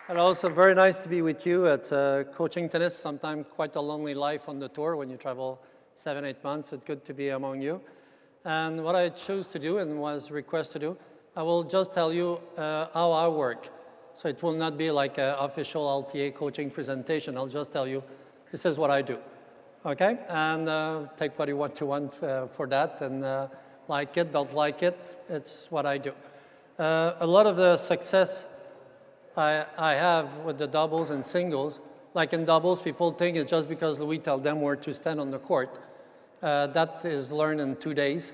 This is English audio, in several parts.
Hello, so very nice to be with you at coaching tennis. Sometimes quite a lonely life on the tour when you travel 7-8 months. It's good to be among you. And what I choose to do and was requested to do, I will just tell you how I work. So it will not be like an official LTA coaching presentation. I'll just tell you, this is what I do. Okay? And take what you want for that. And like it, don't like it, it's what I do. A lot of the success I have with the doubles and singles, like in doubles, people think it's just because Louis tells them where to stand on the court. That is learned in 2 days.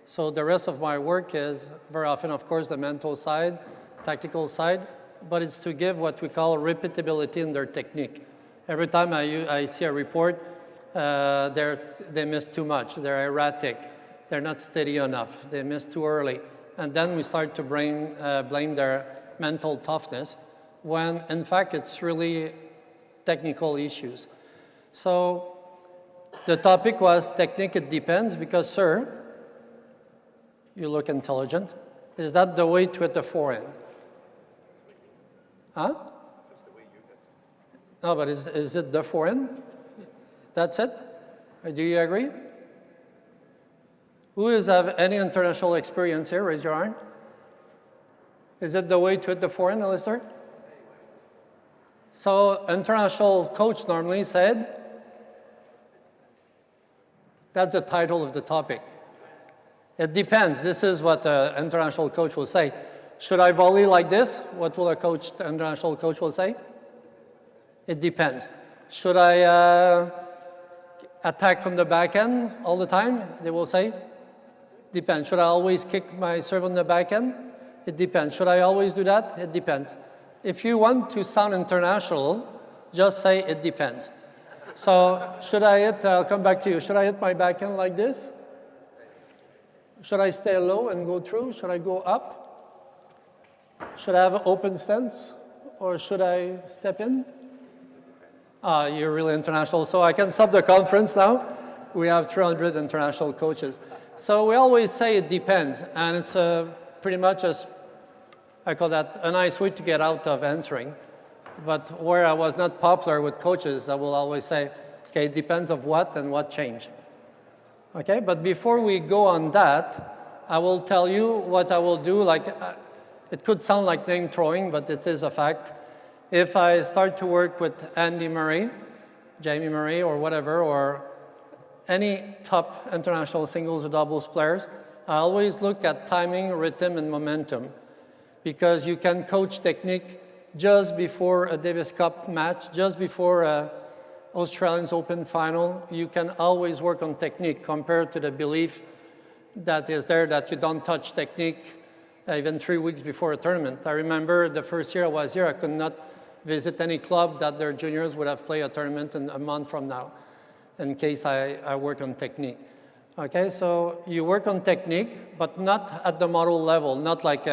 So the rest of my work is very often, of course, the mental side, tactical side, but it's to give what we call repeatability in their technique. Every time I see a report, they miss too much, they're erratic, they're not steady enough, they miss too early. And then we start to blame their mental toughness, when in fact it's really technical issues. So the topic was technique, it depends, because sir, you look intelligent. Is that the way to hit the forehand? Huh? No, but is it the forehand? That's it? Do you agree? Who have any international experience here? Raise your hand. Is it the way to hit the forehand, Alistair? So international coach normally said, that's the title of the topic. It depends. This is what the international coach will say. Should I volley like this? What will the international coach will say? It depends. Should I attack on the backhand all the time? They will say, depends. Should I always kick my serve on the backhand? It depends. Should I always do that? It depends. If you want to sound international, just say it depends. So should I hit, I'll come back to you, should I hit my backhand like this? Should I stay low and go through? Should I go up? Should I have an open stance? Or should I step in? You're really international. So I can stop the conference now. We have 300 international coaches. So we always say it depends. And it's pretty much I call that a nice way to get out of answering. But where I was not popular with coaches, I will always say, okay, it depends of what and what changed. Okay, but before we go on that, I will tell you what I will do. Like, it could sound like name throwing, but it is a fact. If I start to work with Andy Murray, Jamie Murray, or whatever, or any top international singles or doubles players, I always look at timing, rhythm, and momentum. Because you can coach technique just before a Davis Cup match, just before a Australian Open final. You can always work on technique compared to the belief that is there that you don't touch technique even 3 weeks before a tournament. I remember the first year I was here, I could not visit any club that their juniors would have played a tournament in a month from now, in case I work on technique. Okay, so you work on technique, but not at the model level, not like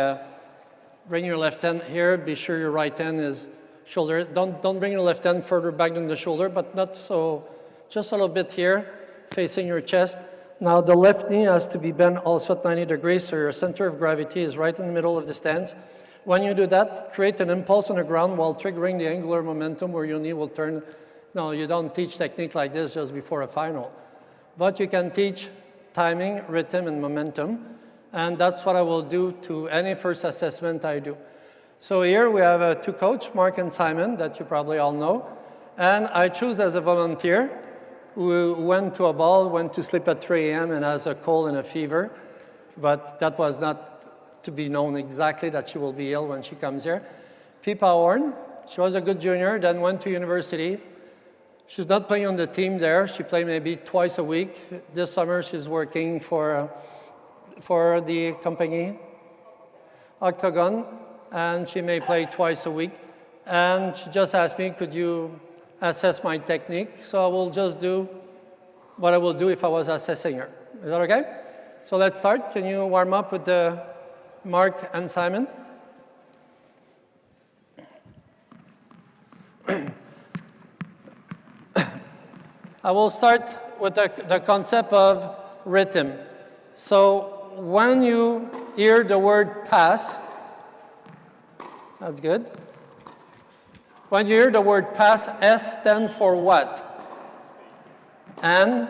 bring your left hand here, be sure your right hand is shoulder. Don't bring your left hand further back than the shoulder, but not so, just a little bit here, facing your chest. Now the left knee has to be bent also at 90 degrees, so your center of gravity is right in the middle of the stance. When you do that, create an impulse on the ground while triggering the angular momentum where your knee will turn. No, you don't teach technique like this just before a final. But you can teach timing, rhythm, and momentum. And that's what I will do to any first assessment I do. So here we have two coaches, Mark and Simon, that you probably all know. And I choose as a volunteer who went to a ball, went to sleep at 3 a.m. and has a cold and a fever. But that was not to be known exactly that she will be ill when she comes here. Pippa Horn, she was a good junior, then went to university. She's not playing on the team there. She played maybe twice a week. This summer she's working for the company, Octagon, and she may play twice a week. And she just asked me, could you assess my technique? So I will just do what I will do if I was assessing her. Is that okay? So let's start. Can you warm up with the Mark and Simon? I will start with the concept of rhythm. So when you hear the word pass, that's good. When you hear the word pass, S stands for what? And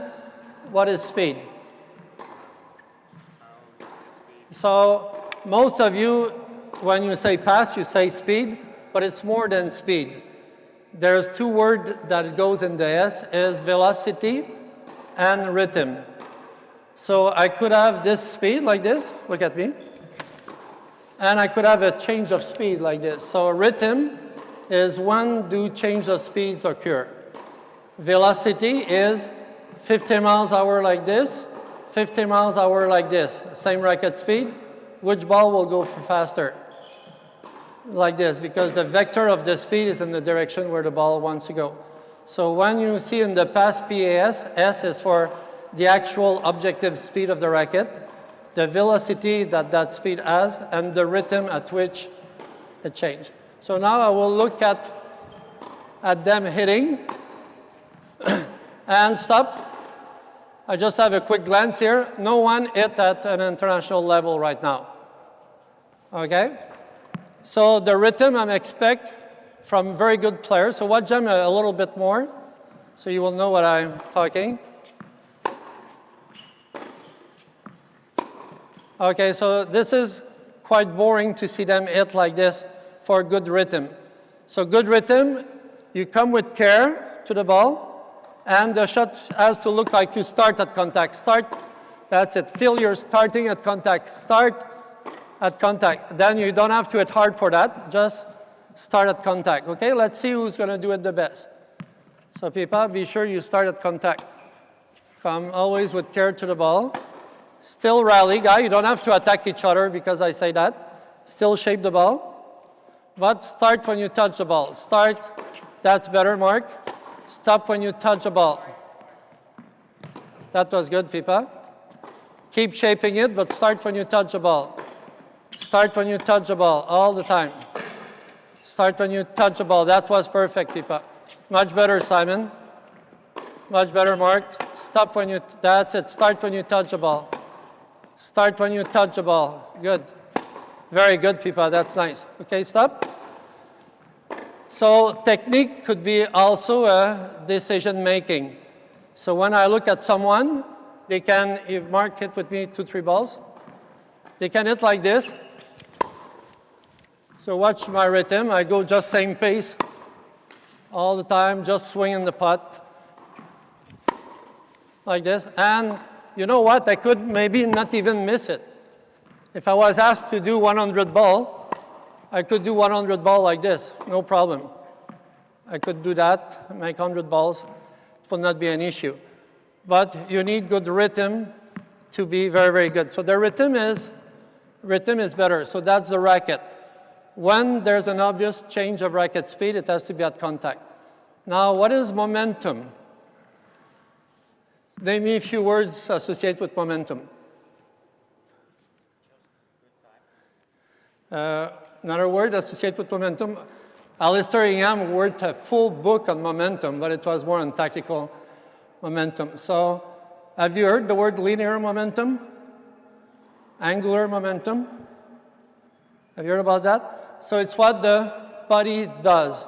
what is speed? So most of you, when you say pass, you say speed, but it's more than speed. There's two words that goes in the S, is velocity and rhythm. So I could have this speed like this, look at me, and I could have a change of speed like this. So rhythm is when do change of speeds occur. Velocity is 50 miles an hour like this, 50 miles an hour like this, same racket speed. Which ball will go faster? Like this, because the vector of the speed is in the direction where the ball wants to go. So when you see in the pass PAS, S is for the actual objective speed of the racket, the velocity that that speed has, and the rhythm at which it changes. So now I will look at them hitting and stop. I just have a quick glance here. No one hit at an international level right now. Okay? So the rhythm I expect from very good players. So watch them a little bit more so you will know what I'm talking. Okay, so this is quite boring to see them hit like this for good rhythm. So good rhythm, you come with care to the ball, and the shot has to look like you start at contact. Start, that's it. Feel you're starting at contact. Start at contact. Then you don't have to hit hard for that. Just start at contact. Okay, let's see who's going to do it the best. So Pipa, be sure you start at contact. Come always with care to the ball. Still rally, guy. You don't have to attack each other because I say that. Still shape the ball. But start when you touch the ball. Start. That's better, Mark. Stop when you touch the ball. That was good, Pipa. Keep shaping it, but start when you touch the ball. Start when you touch the ball, all the time. Start when you touch the ball. That was perfect, Pipa. Much better, Simon. Much better, Mark. Stop when you, that's it. Start when you touch the ball. Start when you touch the ball. Good. Very good, Pipa. That's nice. Okay, stop. So technique could be also a decision making. So when I look at someone, they can, if Mark hit with me 2-3 balls, they can hit like this. So watch my rhythm. I go just same pace all the time, just swinging the putt like this. And you know what? I could maybe not even miss it. If I was asked to do 100 ball, I could do 100 ball like this, no problem. I could do that, make 100 balls. It will not be an issue. But you need good rhythm to be very, very good. So the rhythm is better. So that's the racket. When there's an obvious change of racket speed, it has to be at contact. Now, what is momentum? Name me a few words associated with momentum. Another word associated with momentum. Alistair Ingham wrote a full book on momentum, but it was more on tactical momentum. So, have you heard the word linear momentum? Angular momentum? Have you heard about that? So it's what the body does.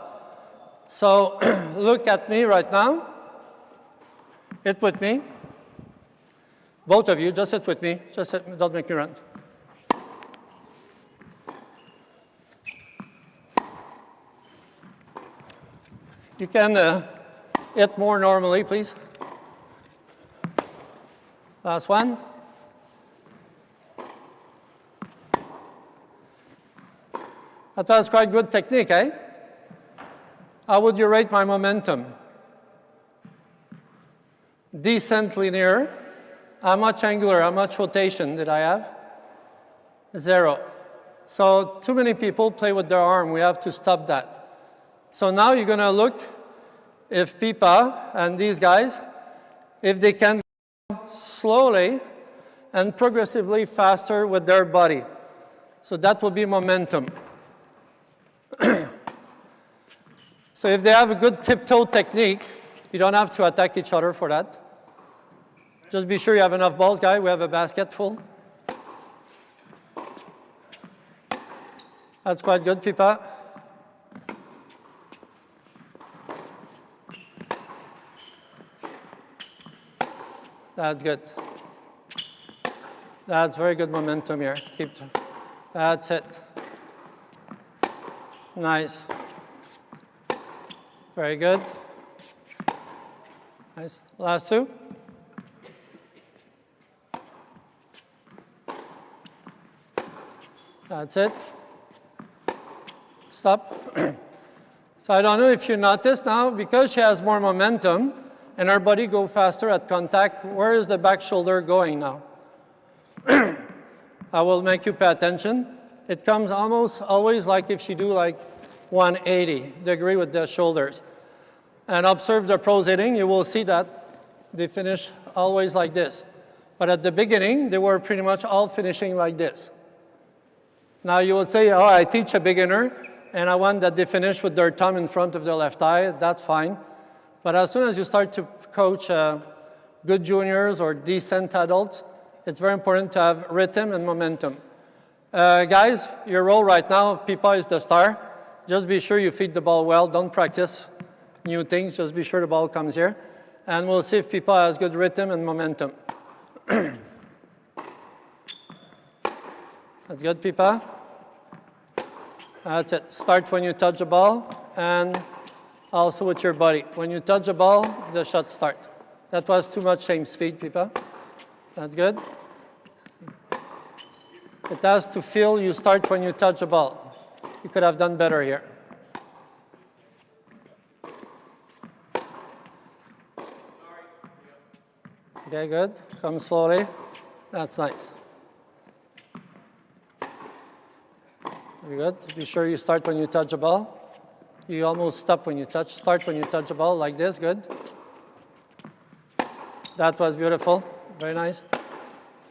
So look at me right now. Hit with me. Both of you, just hit with me. Just hit, don't make me run. You can hit more normally, please. Last one. That was quite good technique, eh? How would you rate my momentum? Decent linear. How much angular, how much rotation did I have? 0. So too many people play with their arm. We have to stop that. So now you're going to look if Pipa and these guys, if they can go slowly and progressively faster with their body. So that will be momentum. So if they have a good tiptoe technique, you don't have to attack each other for that. Just be sure you have enough balls, guys. We have a basket full. That's quite good, Pipa. That's good. That's very good momentum here. That's it. Nice. Very good. Nice. Last two. That's it. Stop. So I don't know if you notice now, because she has more momentum and her body go faster at contact, where is the back shoulder going now? I will make you pay attention. It comes almost always like if she do like 180 degree with the shoulders. And observe the pros hitting, you will see that they finish always like this. But at the beginning, they were pretty much all finishing like this. Now you would say, oh, I teach a beginner, and I want that they finish with their thumb in front of their left eye. That's fine. But as soon as you start to coach good juniors or decent adults, it's very important to have rhythm and momentum. Guys, your role right now, Pipa is the star. Just be sure you feed the ball well. Don't practice new things. Just be sure the ball comes here. And we'll see if Pipa has good rhythm and momentum. That's good, Pipa. That's it. Start when you touch the ball, and also with your body. When you touch the ball, the shot start. That was too much same speed, Pipa. That's good. It has to feel you start when you touch the ball. You could have done better here. Okay, good. Come slowly. That's nice. Very good. Be sure you start when you touch the ball. You almost stop when you touch. Start when you touch the ball like this. Good. That was beautiful. Very nice.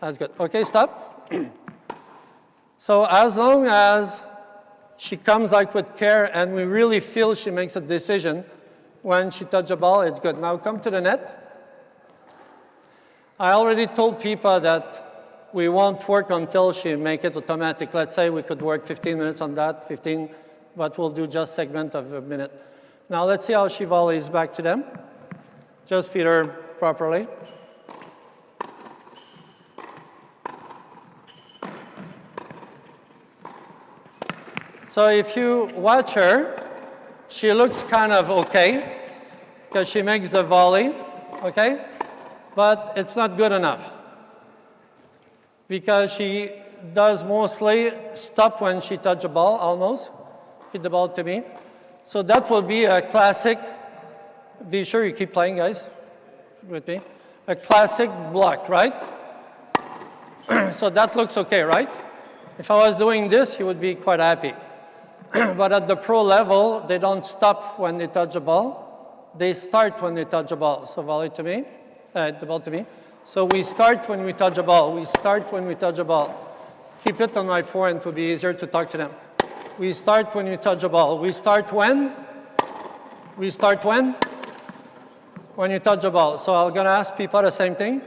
That's good. Okay, stop. So as long as she comes like with care and we really feel she makes a decision when she touches the ball, it's good. Now come to the net. I already told Pipa that we won't work until she make it automatic. Let's say we could work 15 minutes on that, 15, but we'll do just segment of a minute. Now let's see how she volleys back to them. Just feed her properly. So if you watch her, she looks kind of okay because she makes the volley, okay? But it's not good enough because she does mostly stop when she touches the ball, almost. Feed the ball to me. So that will be a classic, be sure you keep playing, guys, with me. A classic block, right? So that looks okay, right? If I was doing this, you would be quite happy. But at the pro level, they don't stop when they touch the ball. They start when they touch the ball. So volley to me, the ball to me. So we start when we touch the ball. We start when we touch the ball. Keep it on my forehand to be easier to talk to them. We start when you touch the ball. We start when? We start when? When you touch the ball. So I'm going to ask people the same thing.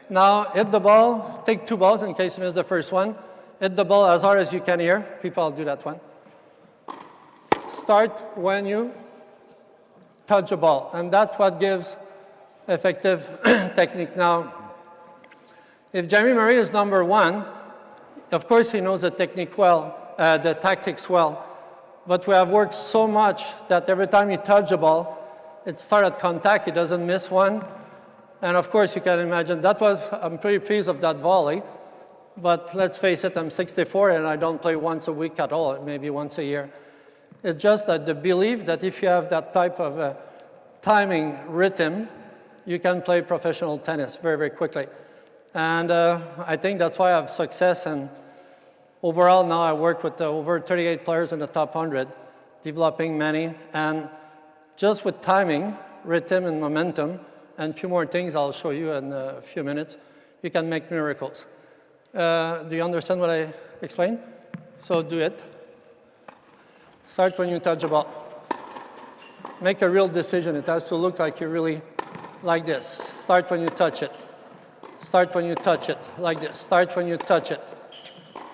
Now hit the ball. Take two balls in case you miss the first one. Hit the ball as hard as you can here. People, I'll do that one. Start when you touch the ball. And that's what gives effective technique. Now, if Jamie Murray is number one, of course he knows the technique well, the tactics well. But we have worked so much that every time you touch the ball, it starts at contact, it doesn't miss one. And of course you can imagine, I'm pretty pleased of that volley. But let's face it, I'm 64 and I don't play once a week at all, maybe once a year. It's just that the belief that if you have that type of timing rhythm, you can play professional tennis very, very quickly. And I think that's why I have success. And overall, now I work with over 38 players in the top 100, developing many. And just with timing, rhythm, and momentum, and a few more things I'll show you in a few minutes, you can make miracles. Do you understand what I explained? So do it. Start when you touch the ball. Make a real decision. It has to look like you really like this. Start when you touch it. Start when you touch it, like this. Start when you touch it.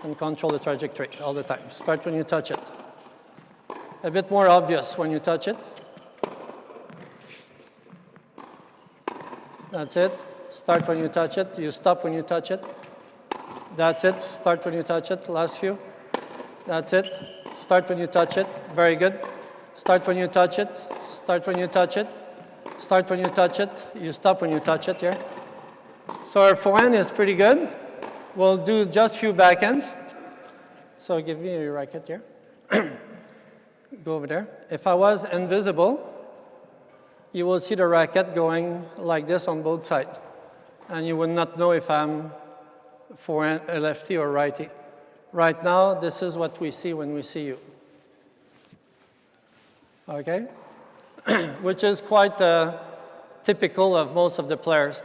And control the trajectory all the time. Start when you touch it. A bit more obvious when you touch it. That's it. Start when you touch it. You stop when you touch it. That's it. Start when you touch it. Last few. That's it. Start when you touch it. Very good. Start when you touch it. Start when you touch it. Start when you touch it. You stop when you touch it here. So our forehand is pretty good. We'll do just few backhands. So give me your racket here. Go over there. If I was invisible, you will see the racket going like this on both sides. And you would not know if I'm forehand, a lefty or righty. Right now, this is what we see when we see you. Okay? Which is quite typical of most of the players.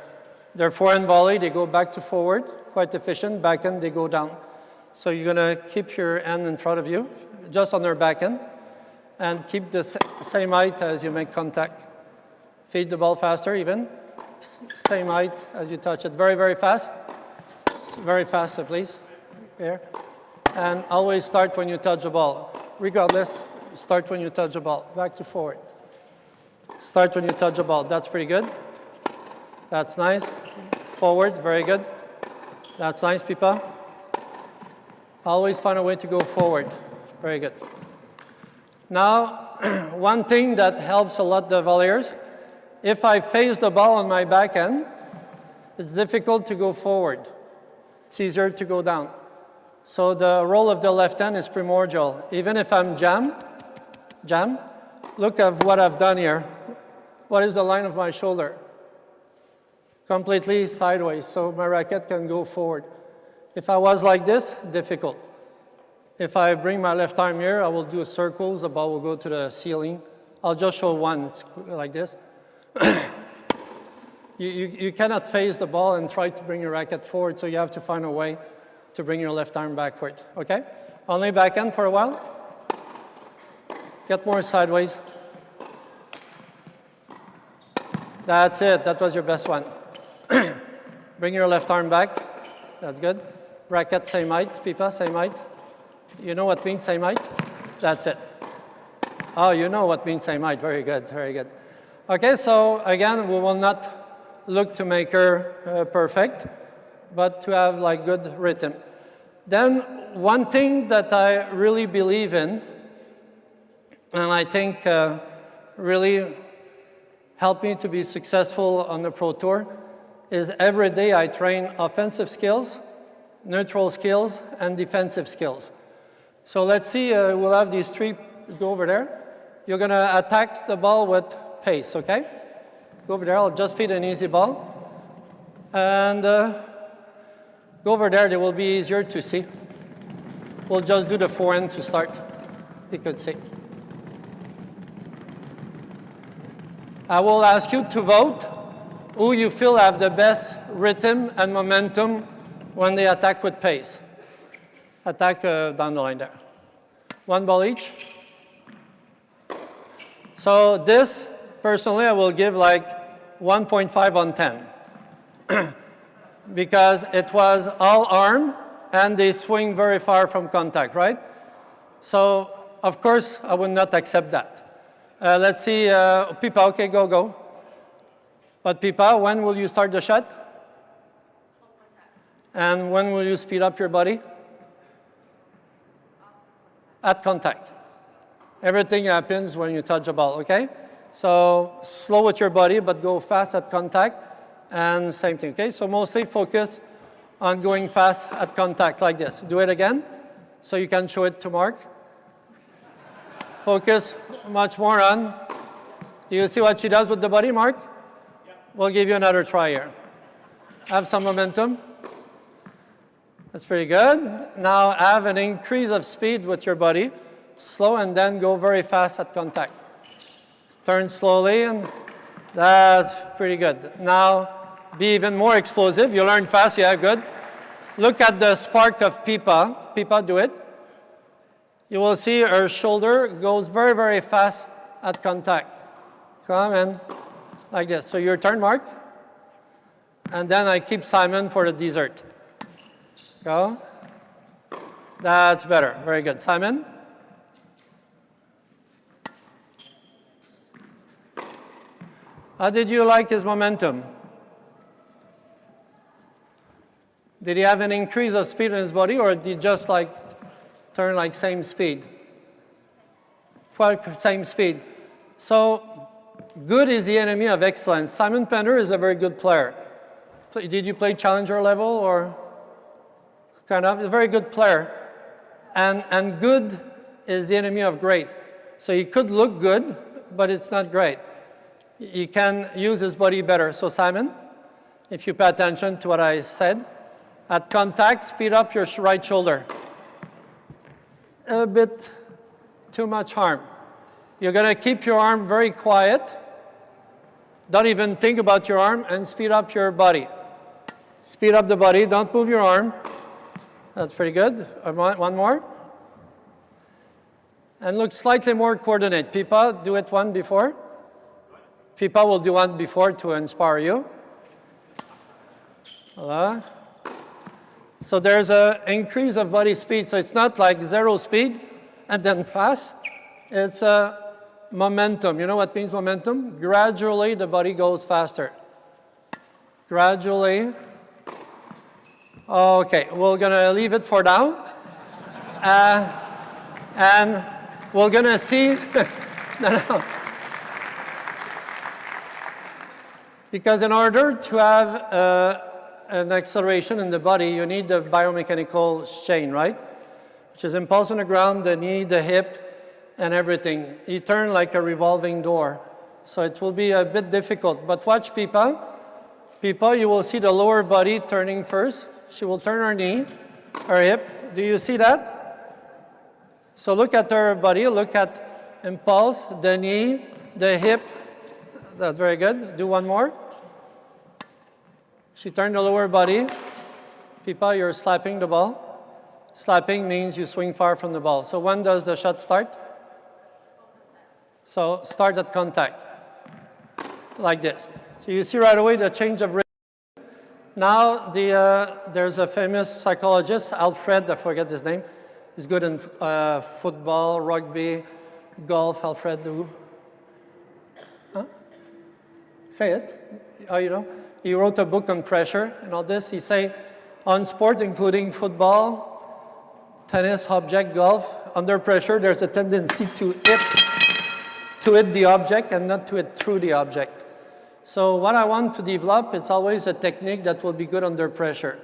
Their forehand volley, they go back to forward, quite efficient. Backhand, they go down. So you're going to keep your hand in front of you, just on their backhand, and keep the same height as you make contact. Feed the ball faster, even. Same height as you touch it. Very, very fast. Very fast, please. Here. And always start when you touch the ball. Regardless, start when you touch the ball. Back to forward. Start when you touch the ball. That's pretty good. That's nice. Forward, very good. That's nice, Pipa. Always find a way to go forward. Very good. Now, one thing that helps a lot the volleyers, if I face the ball on my backhand, it's difficult to go forward. It's easier to go down. So the role of the left hand is primordial. Even if I'm jam, look at what I've done here. What is the line of my shoulder? Completely sideways, so my racket can go forward. If I was like this, difficult. If I bring my left arm here, I will do circles, the ball will go to the ceiling. I'll just show one, it's like this. You cannot face the ball and try to bring your racket forward, so you have to find a way to bring your left arm backward, okay? Only backhand for a while. Get more sideways. That's it, that was your best one. Bring your left arm back, that's good. Racket same height, Pipa, same height. You know what means same height? That's it. Oh, you know what means same height, very good, very good. Okay, so again, we will not look to make her perfect, but to have like good rhythm. Then one thing that I really believe in, and I think really helped me to be successful on the Pro Tour, is every day I train offensive skills, neutral skills, and defensive skills. So let's see, we'll have these three, go over there. You're going to attack the ball with pace, okay? Go over there, I'll just feed an easy ball. And go over there, they will be easier to see. We'll just do the forehand to start, you could see. I will ask you to vote who you feel have the best rhythm and momentum when they attack with pace. Attack down the line there. One ball each. So this, personally, I will give like 1.5 on 10. Because it was all arm and they swing very far from contact, right? So, of course, I would not accept that. Let's see, Pipa, okay, go. But Pipa, when will you start the shot? And when will you speed up your body? At contact. Everything happens when you touch the ball, okay? So slow with your body, but go fast at contact, and same thing, okay? So mostly focus on going fast at contact like this. Do it again, so you can show it to Mark. Focus much more on, do you see what she does with the body, Mark? Yeah. We'll give you another try here. Have some momentum. That's pretty good. Now have an increase of speed with your body. Slow and then go very fast at contact. Turn slowly and that's pretty good. Now be even more explosive. You learn fast, yeah, good. Look at the spark of Pipa. Pipa, do it. You will see her shoulder goes very, very fast at contact. Come in like this. So your turn, Mark. And then I keep Simon for the dessert. Go. That's better. Very good. Simon. How did you like his momentum? Did he have an increase of speed in his body, or did he just like turn like same speed? Same speed. So good is the enemy of excellence. Simon Pender is a very good player. Did you play challenger level or kind of? A very good player. And good is the enemy of great. So he could look good, but it's not great. He can use his body better. So Simon, if you pay attention to what I said, at contact, speed up your right shoulder. A bit too much arm. You're going to keep your arm very quiet. Don't even think about your arm, and speed up your body. Speed up the body. Don't move your arm. That's pretty good. One more. And look slightly more coordinate. Pipa, do it one before. Pipa will do one before to inspire you. Voila. So there's an increase of body speed. So it's not like zero speed and then fast. It's a momentum. You know what means momentum? Gradually, the body goes faster. Gradually. Okay, we're going to leave it for now. And we're going to see. No. Because in order to have an acceleration in the body, you need the biomechanical chain, right? Which is impulse on the ground, the knee, the hip, and everything. You turn like a revolving door. So it will be a bit difficult. But watch Pipa. Pipa, you will see the lower body turning first. She will turn her knee, her hip. Do you see that? So look at her body. Look at impulse, the knee, the hip. That's very good. Do one more. She turned the lower body. Pipa, you're slapping the ball. Slapping means you swing far from the ball. So when does the shot start? So start at contact, like this. So you see right away the change of rhythm. Now there's a famous psychologist, Alfred, I forget his name. He's good in football, rugby, golf. Alfred, who? Huh? Say it. Oh, you know? He wrote a book on pressure and all this. He say, on sport, including football, tennis, object, golf, under pressure, there's a tendency to hit the object and not to hit through the object. So what I want to develop, it's always a technique that will be good under pressure.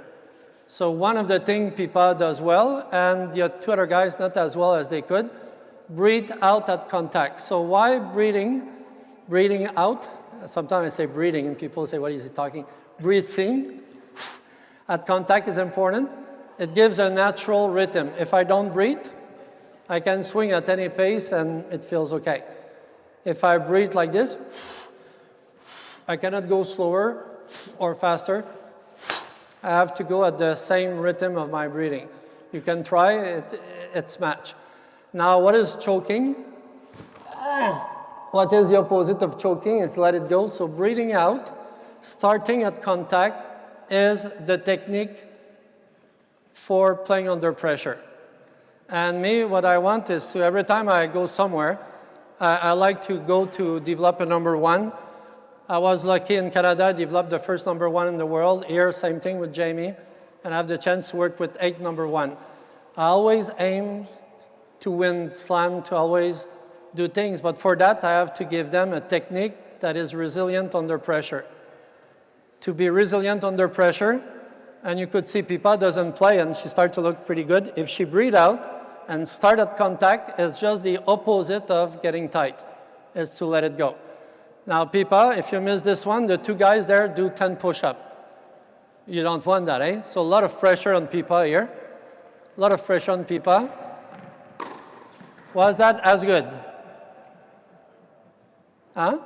So one of the things Pipa does well, and the two other guys not as well as they could, breathe out at contact. So why breathing? Breathing out. Sometimes I say breathing, and people say, what is he talking? Breathing at contact is important. It gives a natural rhythm. If I don't breathe, I can swing at any pace, and it feels okay. If I breathe like this, I cannot go slower or faster. I have to go at the same rhythm of my breathing. You can try, it's match. Now, what is choking? What is the opposite of choking? It's let it go. So breathing out, starting at contact, is the technique for playing under pressure. And me, what I want is to, every time I go somewhere, I like to go to develop a number one. I was lucky in Canada, I developed the first number one in the world. Here, same thing with Jamie, and I have the chance to work with 8 number one. I always aim to win slam, to always do things, but for that I have to give them a technique that is resilient under pressure. To be resilient under pressure, and you could see Pipa doesn't play and she started to look pretty good. If she breathe out and start at contact, it's just the opposite of getting tight, is to let it go. Now Pipa, if you miss this one, the two guys there do 10 push-ups. You don't want that, eh? So a lot of pressure on Pipa here. A lot of pressure on Pipa. Was that as good? Huh?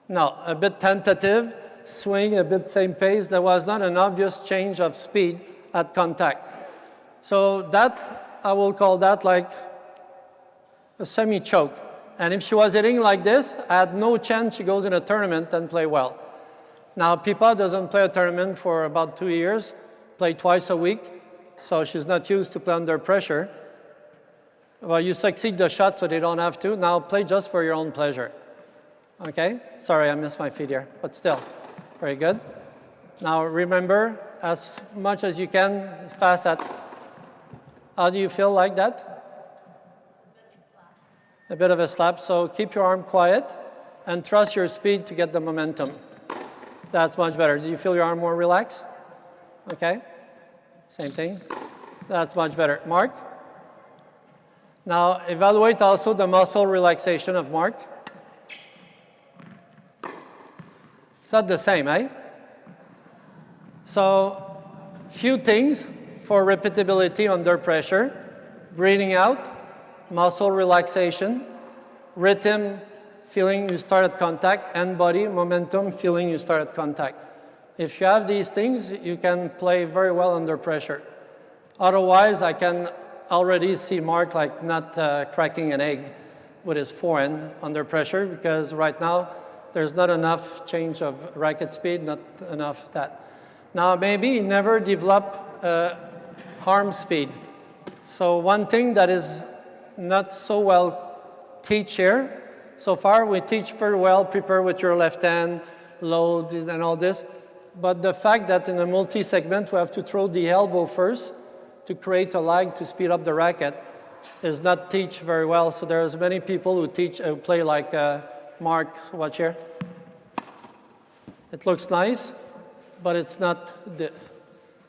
No, a bit tentative, swing, a bit same pace. There was not an obvious change of speed at contact. So that, I will call that like a semi-choke. And if she was hitting like this, I had no chance she goes in a tournament and play well. Now, Pipa doesn't play a tournament for about 2 years, play twice a week, so she's not used to play under pressure. Well, you succeed the shot so they don't have to. Now play just for your own pleasure. Okay? Sorry, I missed my feet here, but still, very good. Now remember, as much as you can, as fast as. How do you feel like that? A bit of a slap, so keep your arm quiet and trust your speed to get the momentum. That's much better. Do you feel your arm more relaxed? Okay, same thing. That's much better. Mark? Now evaluate also the muscle relaxation of Mark. It's not the same, eh? So, few things for repeatability under pressure. Breathing out, muscle relaxation, rhythm, feeling you start at contact, and body, momentum, feeling you start at contact. If you have these things, you can play very well under pressure. Otherwise, I can already see Mark like not cracking an egg with his forehand under pressure, because right now there's not enough change of racket speed, not enough that. Now maybe never develop arm speed. So one thing that is not so well teach here, so far we teach very well, prepare with your left hand, load and all this, but the fact that in a multi-segment we have to throw the elbow first to create a lag to speed up the racket is not teach very well. So there's many people who play like Mark, watch here. It looks nice, but it's not this.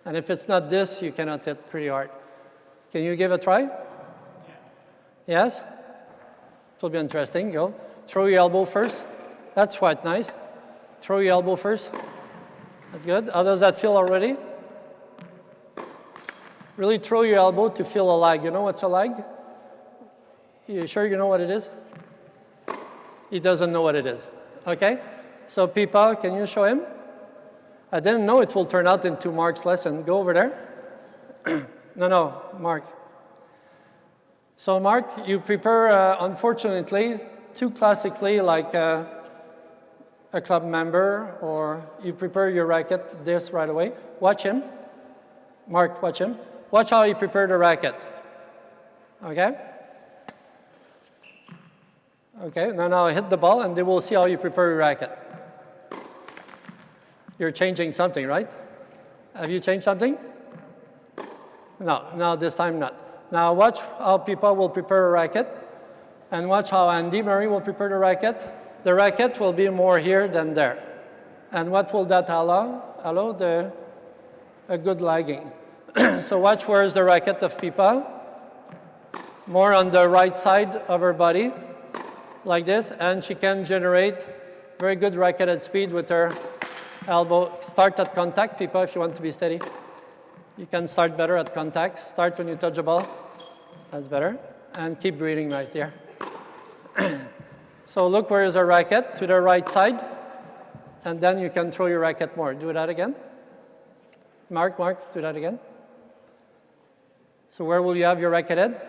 And if it's not this, you cannot hit pretty hard. Can you give a try? Yeah. Yes? It will be interesting. Go. Throw your elbow first. That's quite nice. Throw your elbow first. That's good. How does that feel already? Really throw your elbow to feel a lag. You know what's a lag? You sure you know what it is? He doesn't know what it is. Okay? So Pipa, can you show him? I didn't know it will turn out into Mark's lesson. Go over there. No, Mark. So Mark, you prepare, unfortunately, too classically like a club member, or you prepare your racket this right away. Watch him. Mark, watch him. Watch how he prepared the racket. Okay? Okay, now hit the ball and they will see how you prepare your racket. You're changing something, right? Have you changed something? No, this time not. Now watch how people will prepare a racket, and watch how Andy Murray will prepare the racket. The racket will be more here than there. And what will that allow? Allow a good lagging. So watch where is the racket of Pipa. More on the right side of her body, like this, and she can generate very good racket at speed with her elbow. Start at contact, Pipa, if you want to be steady. You can start better at contact. Start when you touch the ball. That's better. And keep breathing right there. So look where is our racket, to the right side. And then you can throw your racket more. Do that again. Mark, do that again. So where will you have your racket head?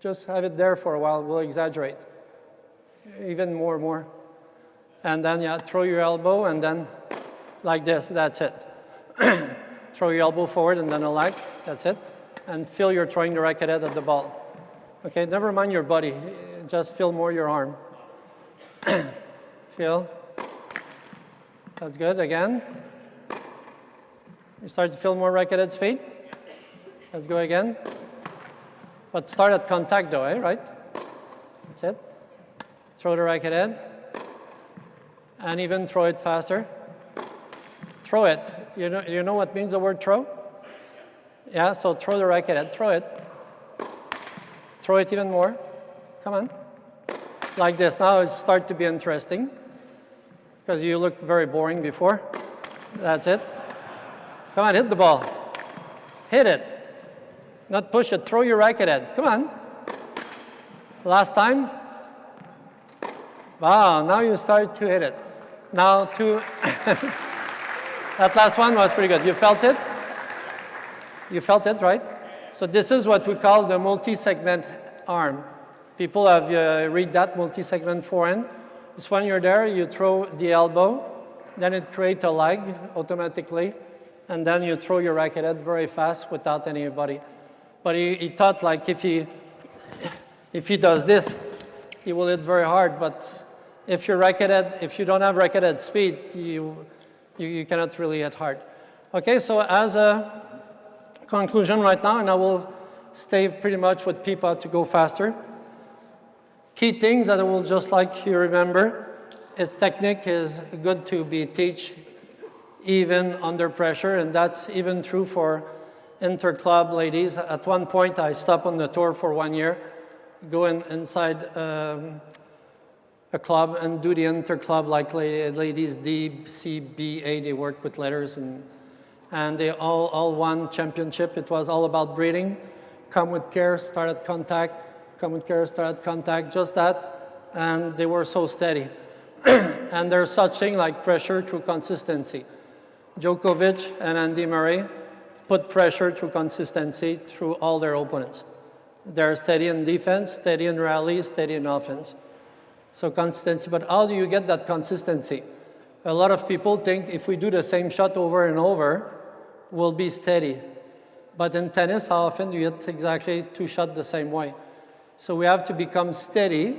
Just have it there for a while. We'll exaggerate. Even more. And then, yeah, throw your elbow, and then like this. That's it. Throw your elbow forward, and then a lag. That's it. And feel you're throwing the racket head at the ball. Okay, never mind your body. Just feel more your arm. Feel. That's good. Again. You start to feel more racket head speed. Let's go again. But start at contact though, right? That's it. Throw the racket head. And even throw it faster. Throw it. You know what means the word throw? Yeah, so throw the racket head. Throw it. Throw it even more. Come on. Like this. Now it starts to be interesting, because you looked very boring before. That's it. Come on, hit the ball. Hit it. Not push it. Throw your racket head. Come on. Last time. Wow, now you start to hit it. Now to... That last one was pretty good. You felt it? You felt it, right? So this is what we call the multi-segment arm. People have read that multi-segment forehand. It's when you're there, you throw the elbow, then it creates a lag automatically, and then you throw your racket head very fast without anybody. But he thought like if he does this, he will hit very hard. But if you don't have racket head speed, You cannot really hit hard. Okay, so as a conclusion right now, and I will stay pretty much with people to go faster. Key things that I will just like you remember, its technique is good to be teach even under pressure, and that's even true for inter-club ladies. At one point, I stopped on the tour for 1 year, go inside a club and do the inter-club like ladies D, C, B, A. They work with letters, and they all won championship. It was all about breathing. Come with care, start at contact. Come with care, start at contact, just that. And they were so steady. And there's such thing like pressure through consistency. Djokovic and Andy Murray put pressure through consistency through all their opponents. They're steady in defense, steady in rally, steady in offense. So consistency, but how do you get that consistency? A lot of people think if we do the same shot over and over, we'll be steady. But in tennis, how often do you hit exactly 2 shots the same way? So we have to become steady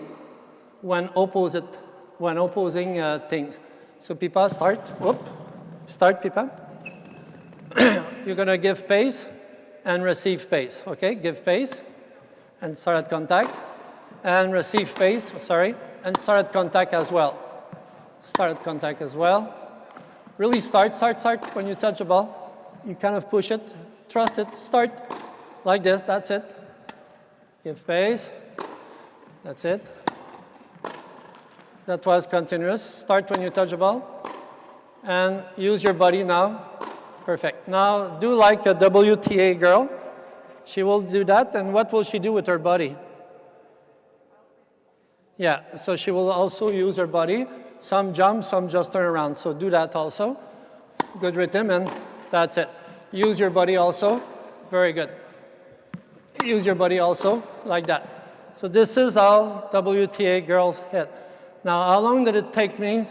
when opposing things. So Pipa, start. Whoop. Start, Pipa. You're going to give pace and receive pace. Okay, give pace and start at contact. And receive pace, sorry, and start at contact as well. Start at contact as well. Really start when you touch the ball. You kind of push it, trust it, start like this, that's it. Give pace, that's it. That was continuous. Start when you touch the ball. And use your body now. Perfect. Now do like a WTA girl. She will do that, and what will she do with her body? Yeah, so she will also use her body. Some jump, some just turn around. So do that also. Good rhythm, and that's it. Use your body also. Very good. Use your body also, like that. So this is how WTA girls hit. Now, how long did it take me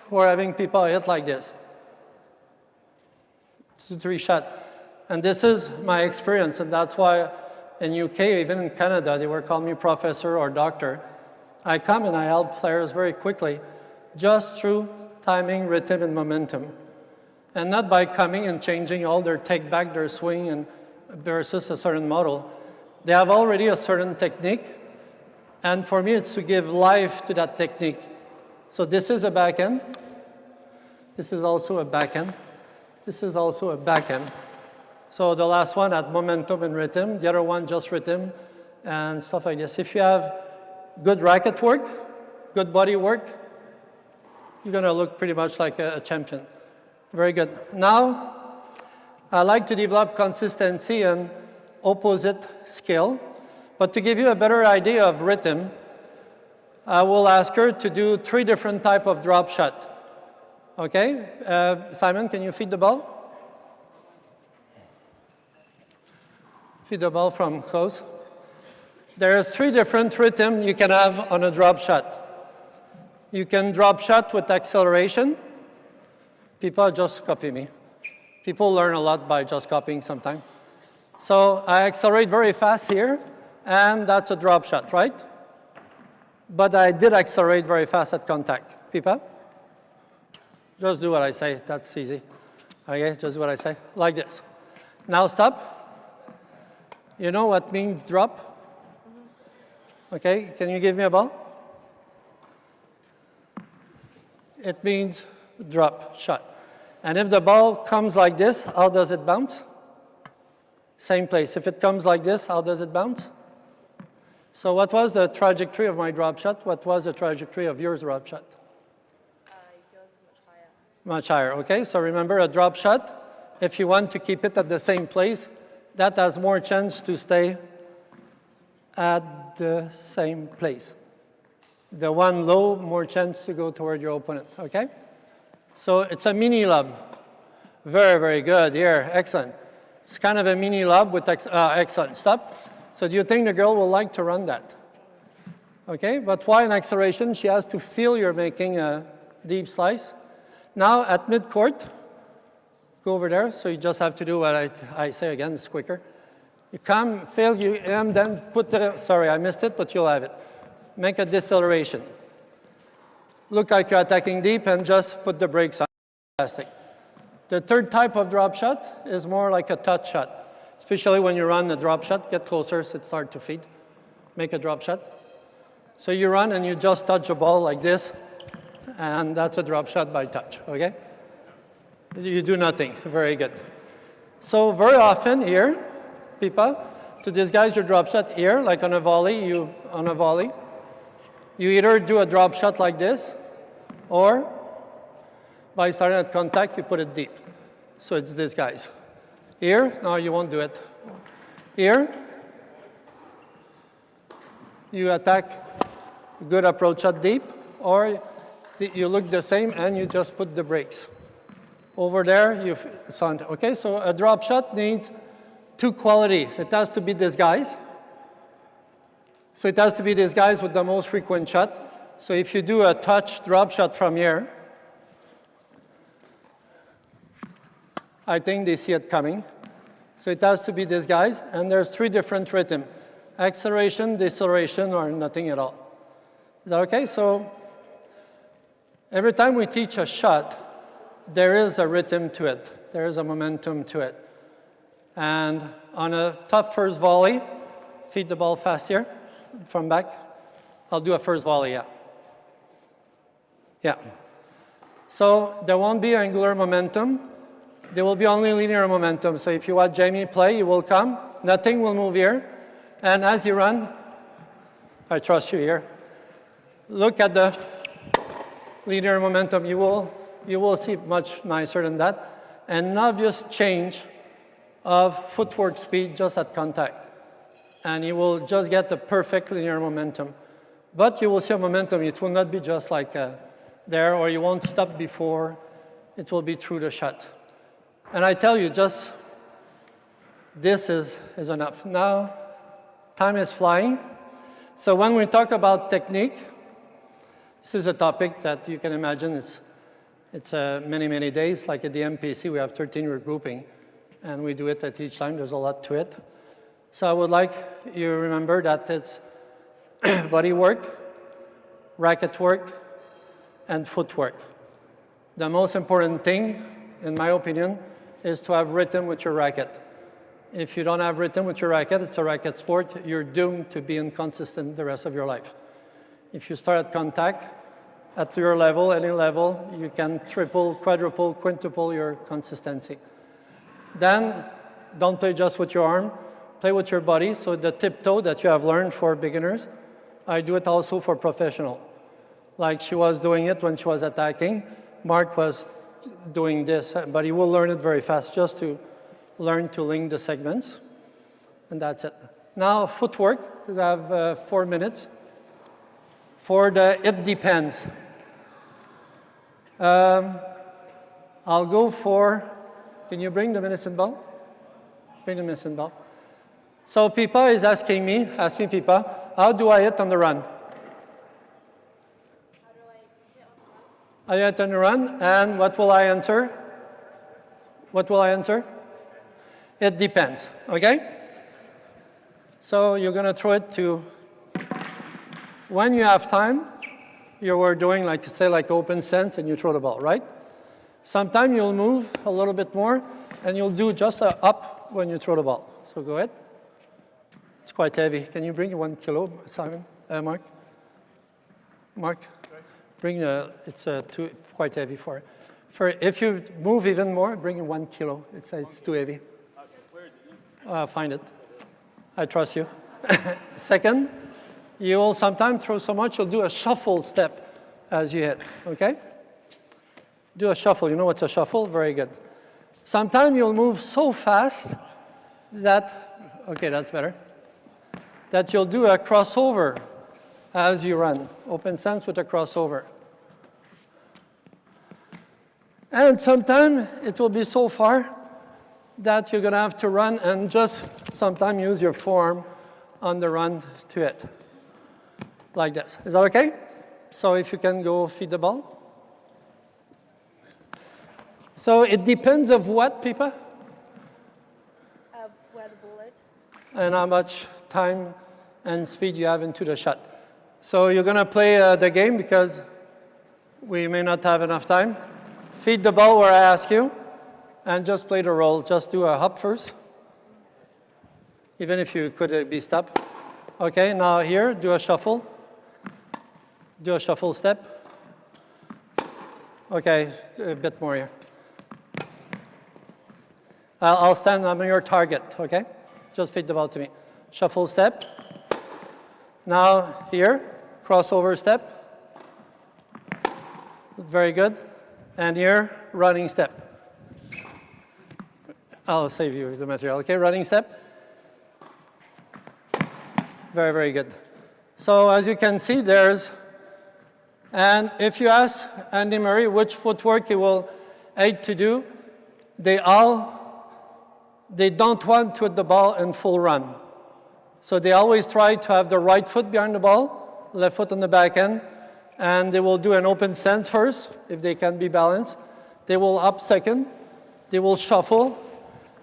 for having people hit like this? 2, 3 shots. And this is my experience, and that's why in UK, even in Canada, they were calling me professor or doctor. I come and I help players very quickly, just through timing, rhythm, and momentum. And not by coming and changing all their take back, their swing, and versus a certain model. They have already a certain technique, and for me, it's to give life to that technique. So this is a backhand. This is also a backhand. This is also a backhand. So the last one had momentum and rhythm. The other one just rhythm and stuff like this. If you have good racket work, good body work, you're going to look pretty much like a champion. Very good. Now, I like to develop consistency and opposite skill. But to give you a better idea of rhythm, I will ask her to do 3 different types of drop shot. Okay? Simon, can you feed the ball? Feed the ball from close. There's 3 different rhythms you can have on a drop shot. You can drop shot with acceleration. People just copy me. People learn a lot by just copying sometimes. So I accelerate very fast here, and that's a drop shot, right? But I did accelerate very fast at contact. Pipa? Just do what I say. That's easy. Okay, just do what I say. Like this. Now stop. You know what means drop? Okay, can you give me a ball? It means drop shot. And if the ball comes like this, how does it bounce? Same place. If it comes like this, how does it bounce? So what was the trajectory of my drop shot? What was the trajectory of yours drop shot? Yours is much higher. Much higher, okay? So remember a drop shot, if you want to keep it at the same place, that has more chance to stay at the same place. The one low, more chance to go toward your opponent, okay? So it's a mini lob. Very, very good. Here, excellent. It's kind of a mini lob with, excellent. Stop. So do you think the girl will like to run that? Okay, but why an acceleration? She has to feel you're making a deep slice. Now at mid-court, go over there. So you just have to do what I say again, it's quicker. You come, fail, you, and then put the, sorry, I missed it, but you'll have it. Make a deceleration. Look like you're attacking deep and just put the brakes on. Fantastic. The third type of drop shot is more like a touch shot, especially when you run a drop shot. Get closer so it's hard to feed. Make a drop shot. So you run and you just touch the ball like this, and that's a drop shot by touch, okay? You do nothing. Very good. So very often here, people, to disguise your drop shot here, like on a volley, you either do a drop shot like this, or by starting at contact, you put it deep. So it's this, guys. Here, no, you won't do it. Here, you attack, good approach shot deep, or you look the same and you just put the brakes. Over there, okay, so a drop shot needs two qualities. It has to be disguised. So it has to be disguised with the most frequent shot. So if you do a touch drop shot from here, I think they see it coming. So it has to be disguised, and there's three different rhythms: acceleration, deceleration, or nothing at all. Is that okay? So every time we teach a shot, there is a rhythm to it. There is a momentum to it. And on a tough first volley, feed the ball fast here, from back. I'll do a first volley, yeah. Yeah. So there won't be angular momentum. There will be only linear momentum. So if you watch Jamie play, you will come. Nothing will move here. And as you run, I trust you here. Look at the linear momentum. You will see much nicer than that. An obvious change of footwork speed just at contact. And you will just get the perfect linear momentum. But you will see a momentum. It will not be just like there, or you won't stop before. It will be through the shot. And I tell you, just this is enough. Now, time is flying. So when we talk about technique, this is a topic that you can imagine it's many, many days. Like at the MPC, we have 13 regrouping, and we do it at each time. There's a lot to it. So I would like you to remember that it's body work, racket work, and footwork. The most important thing, in my opinion, is to have rhythm with your racket. If you don't have rhythm with your racket, it's a racket sport. You're doomed to be inconsistent the rest of your life. If you start at contact, at your level, any level, you can triple, quadruple, quintuple your consistency. Then, don't play just with your arm, play with your body. So the tiptoe that you have learned for beginners, I do it also for professional. Like she was doing it when she was attacking. Mark was doing this, but he will learn it very fast just to learn to link the segments. And that's it. Now, footwork, because I have 4 minutes. For the it depends. I'll go for, can you bring the medicine ball? Bring the medicine ball. So Pipa is asking me Pipa, how do I hit on the run? I hit on the run, and what will I answer? What will I answer? It depends, okay? So you're going to throw it to, when you have time, you were doing, like you say, like open sense, and you throw the ball, right? Sometimes you'll move a little bit more, and you'll do just a up when you throw the ball. So go ahead. It's quite heavy. Can you bring 1 kilo, Simon? Mark? Mark? Bring it's quite heavy for it. If you move even more, bring 1 kilo. It's too heavy. Where is it? Find it. I trust you. Second, you will sometimes throw so much, you'll do a shuffle step as you hit, okay? Do a shuffle. You know what's a shuffle? Very good. Sometimes you'll move so fast that, okay, that's better, that you'll do a crossover as you run. Open sense with a crossover. And sometimes it will be so far that you're going to have to run and just sometimes use your forearm on the run to it. Like this. Is that okay? So if you can go feed the ball. So it depends of what, Pipa? Where the ball is. And how much time and speed you have into the shot. So you're going to play the game because we may not have enough time. Feed the ball where I ask you. and just play the role. Just do a hop first, even if you could be step. Okay, now here, do a shuffle. Do a shuffle step. Okay, a bit more here. I'll stand on your target, okay? Just feed the ball to me. Shuffle step. Now here, crossover step. Very good. And here, running step. I'll save you the material. Okay, running step. Very, very good. So as you can see, and if you ask Andy Murray which footwork he will aid to do, they don't want to hit the ball in full run. So they always try to have the right foot behind the ball, left foot on the back end, and they will do an open stance first, if they can be balanced. They will up second, they will shuffle,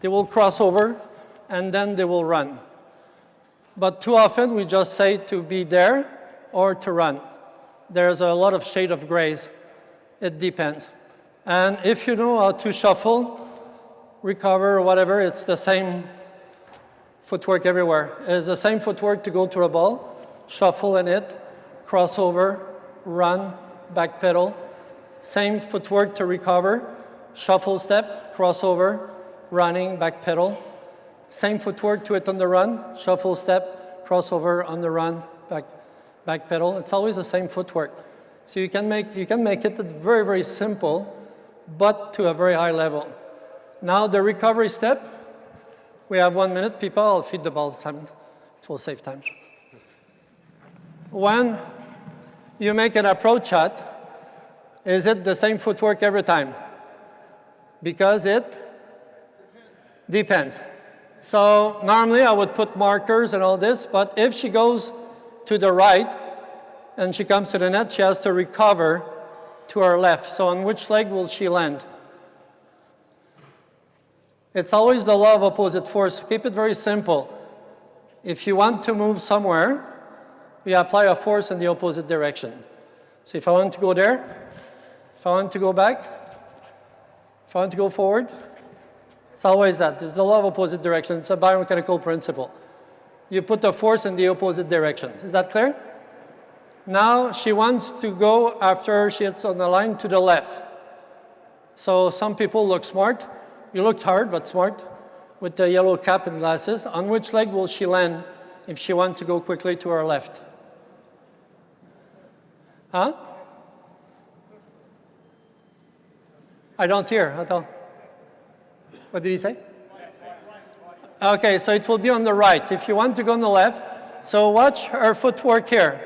they will cross over, and then they will run. But too often we just say to be there or to run. There's a lot of shade of grays. It depends. And if you know how to shuffle, recover, or whatever, it's the same footwork everywhere. It's the same footwork to go to a ball, shuffle and hit, crossover, run, back pedal. Same footwork to recover, shuffle step, crossover, running, back pedal. Same footwork to hit on the run, shuffle step, crossover on the run, back pedal. It's always the same footwork. So you can make it very, very simple, but to a very high level. Now the recovery step, we have 1 minute. People, I'll feed the ball, Simon. It will save time. When you make an approach shot, is it the same footwork every time? Because it depends. So normally I would put markers and all this, but if she goes to the right and she comes to the net, she has to recover to her left. So on which leg will she land? It's always the law of opposite force. Keep it very simple. If you want to move somewhere, we apply a force in the opposite direction. So if I want to go there, if I want to go back, if I want to go forward, it's always that. It's the law of opposite direction. It's a biomechanical principle. You put the force in the opposite direction. Is that clear? Now she wants to go after she hits on the line to the left. So some people look smart. You looked hard, but smart, with the yellow cap and glasses. On which leg will she land if she wants to go quickly to her left? Huh? I don't hear at all. What did he say? Okay, so it will be on the right. If you want to go on the left, so watch her footwork here.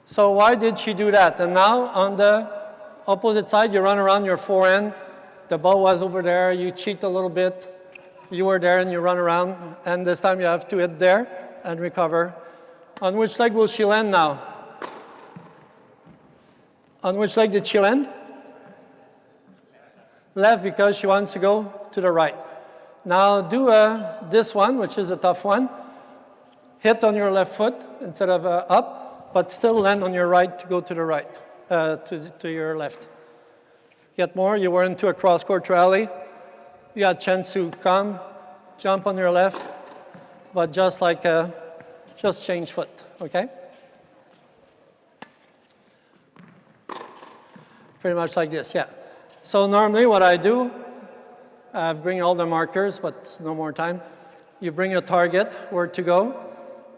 So why did she do that? And now on the opposite side, you run around your forehand. The ball was over there. You cheat a little bit. You were there and you run around. And this time you have to hit there and recover. On which leg will she land now? On which leg did she land? Left, because she wants to go to the right. Now do this one, which is a tough one. Hit on your left foot instead of up, but still land on your right to go to the right, to your left. Get more, you were into a cross-court rally. You had a chance to come, jump on your left, but just like, just change foot, okay? Pretty much like this, yeah. So normally what I do, I bring all the markers, but no more time. You bring a target, where to go.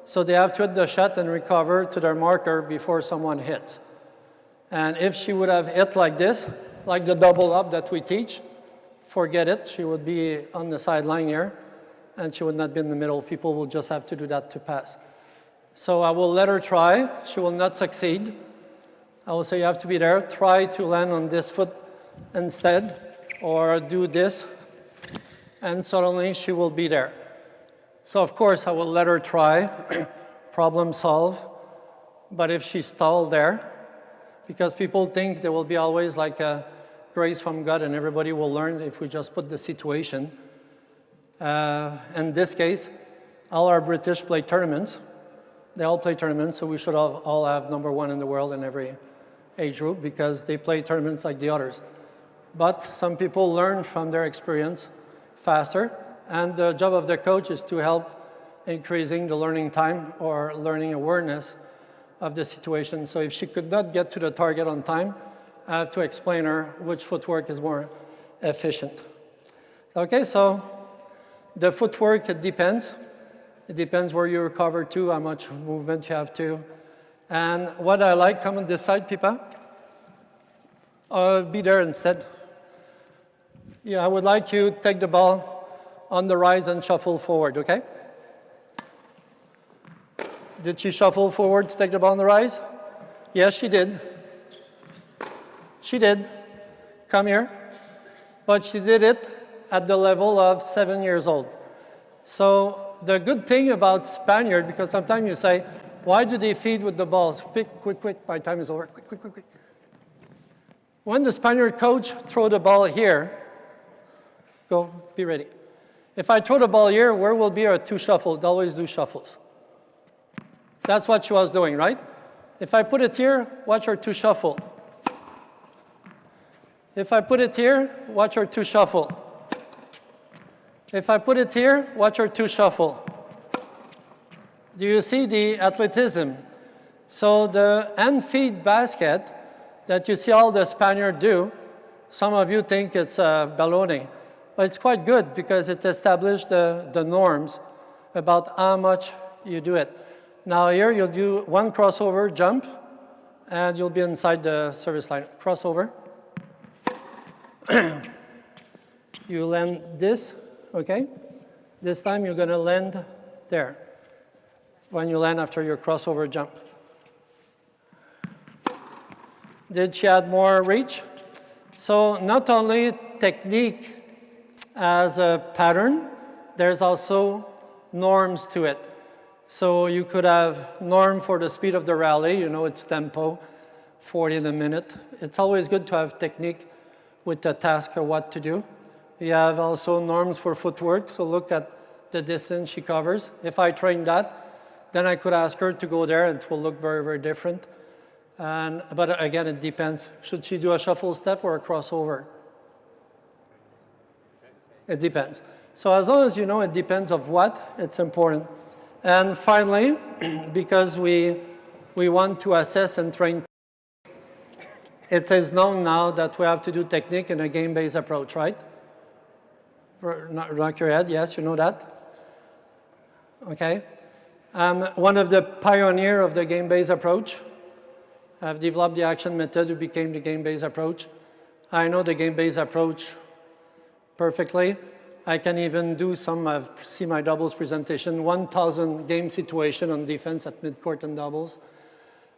So they have to hit the shot and recover to their marker before someone hits. And if she would have hit like this, like the double up that we teach, forget it. She would be on the sideline here, and she would not be in the middle. People will just have to do that to pass. So I will let her try. She will not succeed. I will say you have to be there. Try to land on this foot instead, or do this, and suddenly she will be there. So of course I will let her try, problem solve, but if she stalled there, because people think there will be always like a grace from God and everybody will learn if we just put the situation. In this case, all our British play tournaments. They all play tournaments, so we should all have #1 in the world in age group because they play tournaments like the others. But some people learn from their experience faster, and the job of the coach is to help increasing the learning time or learning awareness of the situation. So if she could not get to the target on time, I have to explain her which footwork is more efficient. Okay, so the footwork, it depends. It depends where you recover to, how much movement you have to. And what I like, come on this side, Pipa. Be there instead. Yeah, I would like you to take the ball on the rise and shuffle forward, okay? Did she shuffle forward to take the ball on the rise? Yes, she did. She did. Come here. But she did it at the level of 7 years old. So the good thing about Spaniard, because sometimes you say, why do they feed with the balls? Quick, quick, quick, my time is over. Quick, quick, quick, quick. When the Spaniard coach throw the ball here, go, be ready. If I throw the ball here, where will be our two shuffles? They always do shuffles. That's what she was doing, right? If I put it here, watch her two shuffle. If I put it here, watch her two shuffle. If I put it here, watch her two shuffle. Do you see the athleticism? So the hand feed basket that you see all the Spaniards do, some of you think it's baloney, but it's quite good because it established the norms about how much you do it. Now here you'll do one crossover jump and you'll be inside the service line. Crossover. You land this, okay? This time you're gonna land there when you land after your crossover jump. Did she add more reach? So not only technique as a pattern, there's also norms to it. So you could have norm for the speed of the rally, you know it's tempo, 40 in a minute. It's always good to have technique with the task or what to do. You have also norms for footwork, so look at the distance she covers. If I train that, then I could ask her to go there and it will look very, very different. But again, it depends. Should she do a shuffle step or a crossover? It depends. So as long as you know it depends of what, it's important. And finally, because we want to assess and train, it is known now that we have to do technique in a game-based approach, right? Rock your head, yes, you know that? Okay. I'm one of the pioneers of the game-based approach. I've developed the action method who became the game-based approach. I know the game-based approach perfectly. I can even do some, see my doubles presentation, 1,000 game situation on defense at midcourt and doubles.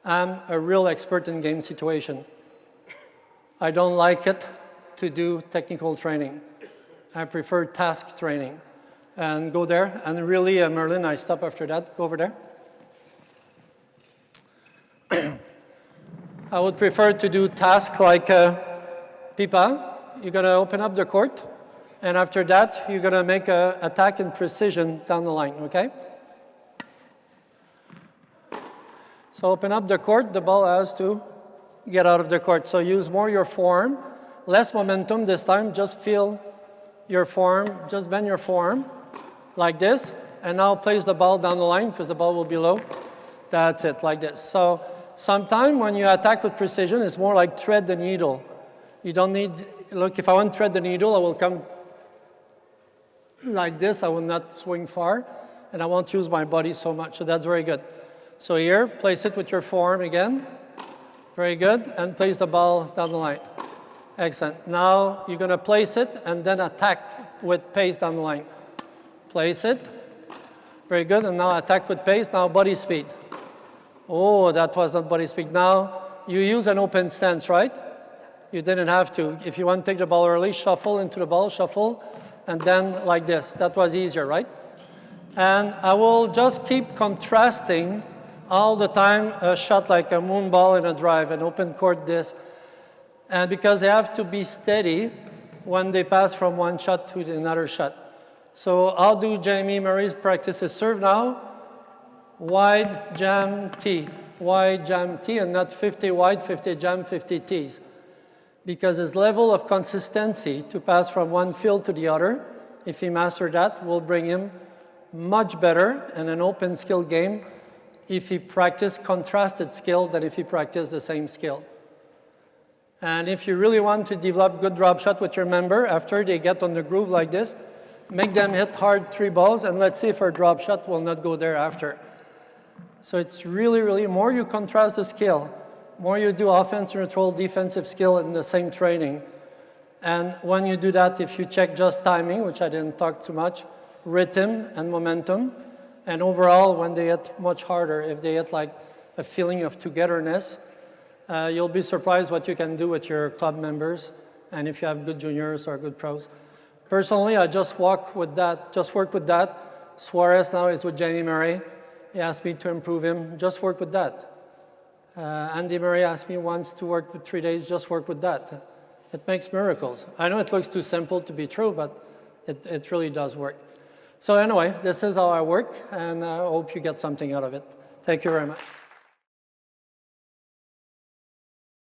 I'm a real expert in game situation. I don't like it to do technical training. I prefer task training. And go there, and really, Merlin, I stop after that. Go over there. I would prefer to do tasks like Pipa. You're going to open up the court, and after that, you're going to make an attack in precision down the line, okay? So open up the court. The ball has to get out of the court. So use more your forearm. Less momentum this time. Just feel your forearm. Just bend your forearm like this. And now place the ball down the line because the ball will be low. That's it, like this. So sometimes when you attack with precision, it's more like thread the needle. You don't need, look, if I want to thread the needle, I will come like this. I will not swing far. And I won't use my body so much. So that's very good. So here, place it with your forearm again. Very good. And place the ball down the line. Excellent. Now you're going to place it and then attack with pace down the line. Place it. Very good. And now attack with pace. Now body speed. Oh, that was not body speed. Now you use an open stance, right? You didn't have to. If you want to take the ball early, shuffle into the ball, shuffle, and then like this. That was easier, right? And I will just keep contrasting all the time a shot like a moon ball in a drive, an open court this. And because they have to be steady when they pass from one shot to another shot. So how do Jamie Murray practice his serve now? Wide, jam, tee. wide jam T and not 50 wide, 50 jam, 50 Ts. Because his level of consistency to pass from one field to the other, if he mastered that, will bring him much better in an open skill game if he practiced contrasted skill than if he practiced the same skill. And if you really want to develop good drop shot with your member, after they get on the groove like this, make them hit hard 3 balls, and let's see if our drop shot will not go there after. So it's really, more you contrast the skill, more you do offense, neutral, defensive skill in the same training. And when you do that, if you check just timing, which I didn't talk too much, rhythm and momentum, and overall, when they hit much harder, if they hit like a feeling of togetherness, you'll be surprised what you can do with your club members, and if you have good juniors or good pros. Personally, I just work with that. Suarez now is with Jamie Murray. He asked me to improve him. Just work with that. Andy Murray asked me once to work with 3 days. Just work with that. It makes miracles. I know it looks too simple to be true, but it really does work. So anyway, this is how I work, and I hope you get something out of it. Thank you very much.